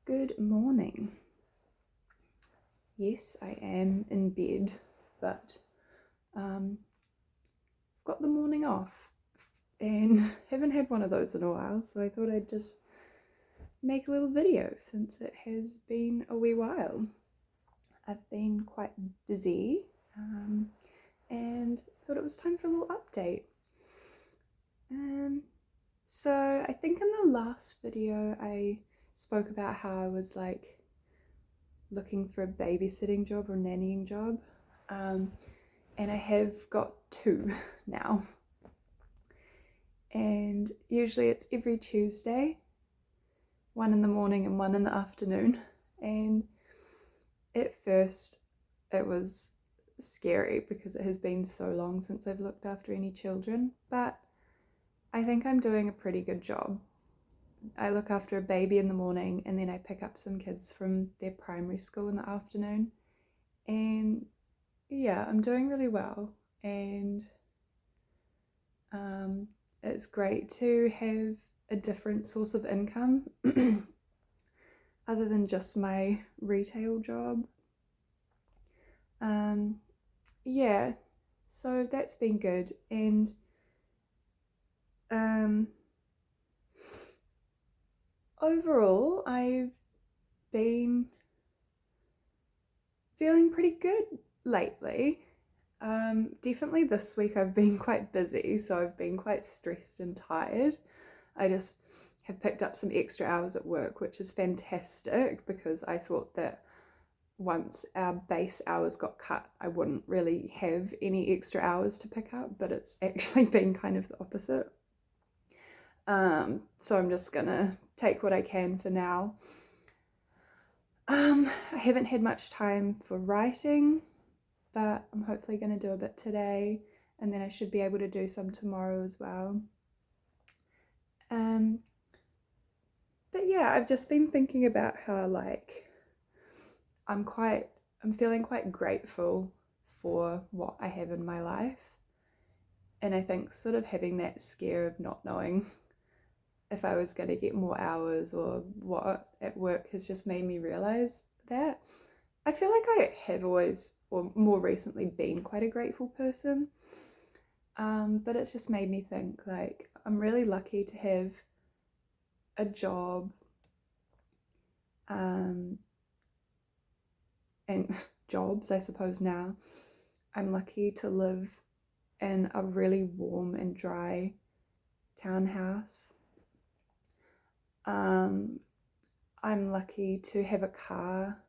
Good morning. Yes, I am in bed, but I've got the morning off and haven't had one of those in a while, so I thought I'd just make a little video since it has been a wee while. I've been quite busy and thought it was time for a little update. So I think in the last video I spoke about how I was like looking for a babysitting job or nannying job, and I have got two now, and usually it's every Tuesday, one in the morning and one in the afternoon. And at first it was scary because it has been so long since I've looked after any children, but I think I'm doing a pretty good job. I look after a baby in the morning and then I pick up some kids from their primary school in the afternoon, and yeah, I'm doing really well. And it's great to have a different source of income other than just my retail job. Yeah, so that's been good. And overall, I've been feeling pretty good lately. Definitely this week I've been quite busy, so I've been quite stressed and tired. I just have picked up some extra hours at work, which is fantastic because I thought that once our base hours got cut, I wouldn't really have any extra hours to pick up, but it's actually been kind of the opposite. So I'm just gonna take what I can for now. I haven't had much time for writing, but I'm hopefully going to do a bit today, and then I should be able to do some tomorrow as well. But yeah, I've just been thinking about how I'm feeling quite grateful for what I have in my life, and I think sort of having that scare of not knowing if I was going to get more hours or what at work has just made me realize that I feel like I have always, or more recently, been quite a grateful person. But it's just made me think like I'm really lucky to have a job, and jobs, I suppose now. I'm lucky to live in a really warm and dry townhouse. I'm lucky to have a car.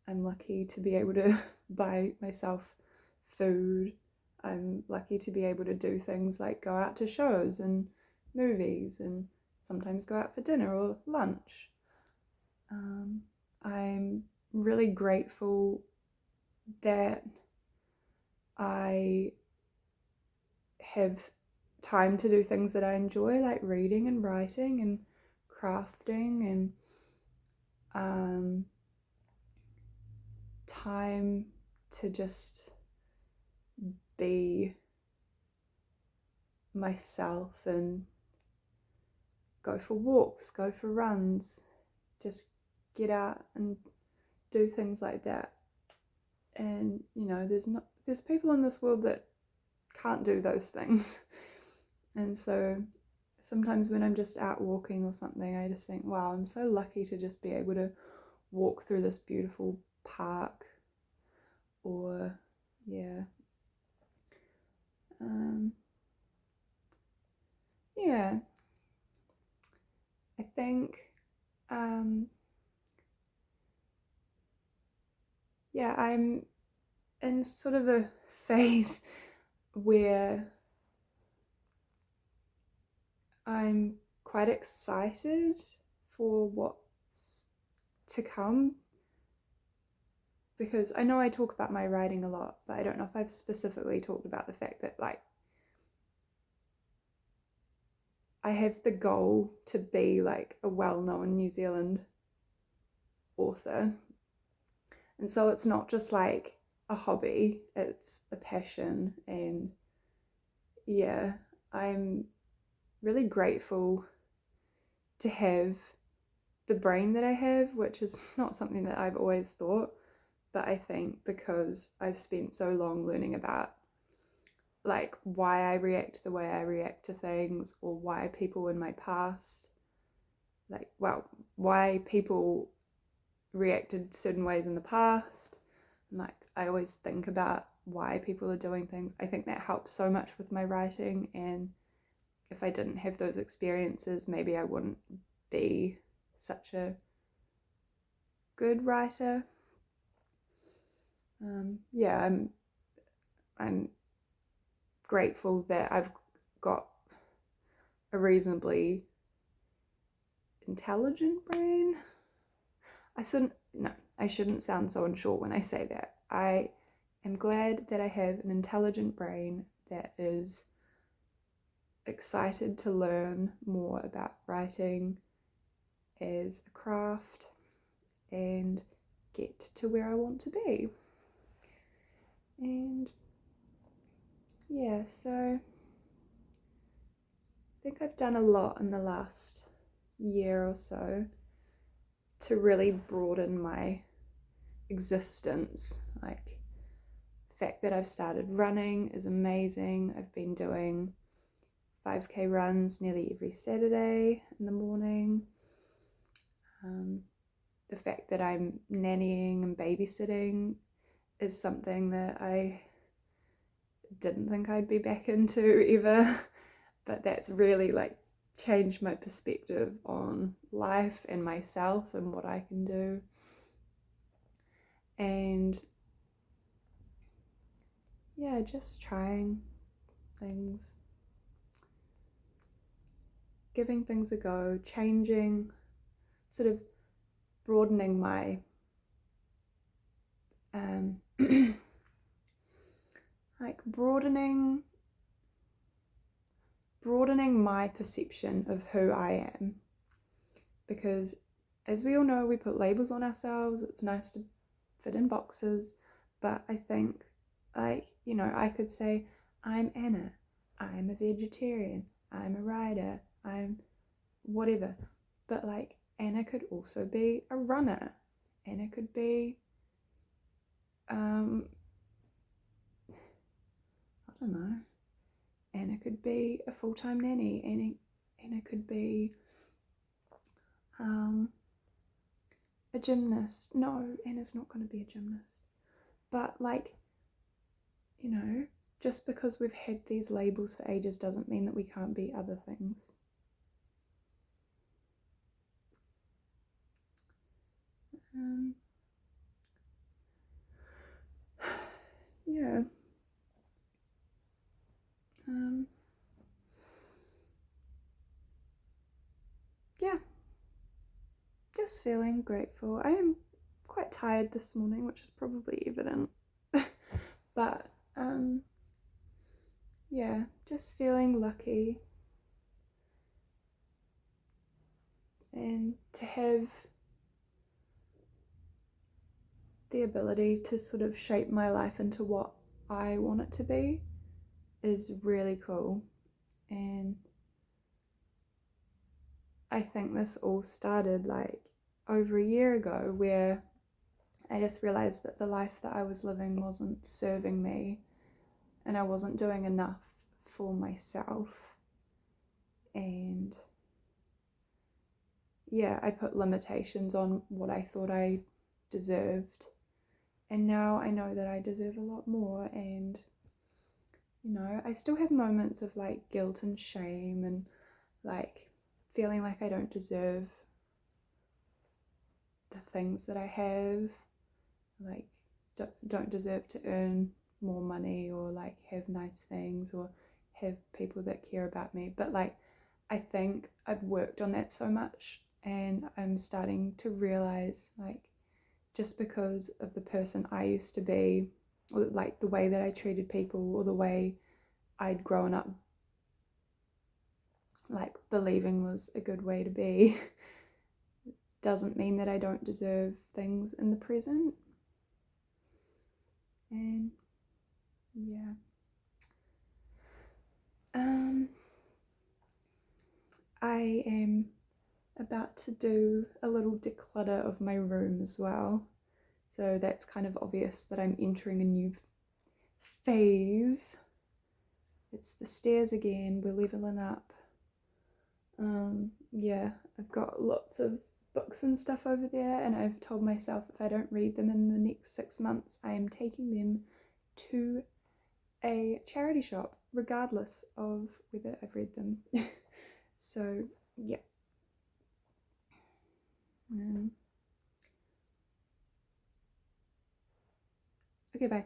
I'm lucky to be able to buy myself food. I'm lucky to be able to do things like go out to shows and movies and sometimes go out for dinner or lunch. I'm really grateful that I have time to do things that I enjoy, like reading and writing and crafting, and time to just be myself and go for walks, go for runs, just get out and do things like that. And there's people in this world that can't do those things. And so sometimes when I'm just out walking or something, I just think, wow, I'm so lucky to just be able to walk through this beautiful park, or yeah, I think I'm in sort of a phase where I'm quite excited for what's to come, because I know I talk about my writing a lot, but I don't know if I've specifically talked about the fact that like I have the goal to be like a well-known New Zealand author. And so it's not just like a hobby, it's a passion. And yeah, I'm really grateful to have the brain that I have, which is not something that I've always thought, but I think because I've spent so long learning about like why I react the way I react to things, or why people in my past, like, well, why people reacted certain ways in the past. And like, I always think about why people are doing things. I think that helps so much with my writing. And if I didn't have those experiences, maybe I wouldn't be such a good writer. Yeah, I'm grateful that I've got a reasonably intelligent brain. I shouldn't sound so unsure when I say that. I am glad that I have an intelligent brain that is excited to learn more about writing as a craft and get to where I want to be. And yeah, so I think I've done a lot in the last year or so to really broaden my existence. Like, the fact that I've started running is amazing. I've been doing 5k runs nearly every Saturday in the morning. The fact that I'm nannying and babysitting is something that I didn't think I'd be back into ever, but that's really like changed my perspective on life and myself and what I can do. And yeah, just trying things, giving things a go, changing, sort of broadening my like broadening my perception of who I am. Because as we all know, we put labels on ourselves. It's nice to fit in boxes, but I think, like, you know, I could say I'm Anna, I'm a vegetarian, I'm a writer, I'm whatever, but like Anna could also be a runner, Anna could be I don't know, Anna could be a full-time nanny, Anna could be a gymnast. No, Anna's not going to be a gymnast. But like, you know, just because we've had these labels for ages doesn't mean that we can't be other things. Yeah. Yeah. Just feeling grateful. I am quite tired this morning, which is probably evident. But yeah, just feeling lucky. And to have the ability to sort of shape my life into what I want it to be is really cool. And I think this all started like over a year ago, where I just realized that the life that I was living wasn't serving me and I wasn't doing enough for myself. And yeah, I put limitations on what I thought I deserved. And now I know that I deserve a lot more. And, you know, I still have moments of like guilt and shame and like feeling like I don't deserve the things that I have, like don't deserve to earn more money or like have nice things or have people that care about me. But like, I think I've worked on that so much, and I'm starting to realize, like, just because of the person I used to be, or like the way that I treated people, or the way I'd grown up like believing was a good way to be, doesn't mean that I don't deserve things in the present. And yeah, I am about to do a little declutter of my room as well. So that's kind of obvious that I'm entering a new phase. It's the stairs again, we're leveling up. Yeah, I've got lots of books and stuff over there, and I've told myself if I don't read them in the next 6 months, I am taking them to a charity shop, regardless of whether I've read them. So, yeah. Okay, bye.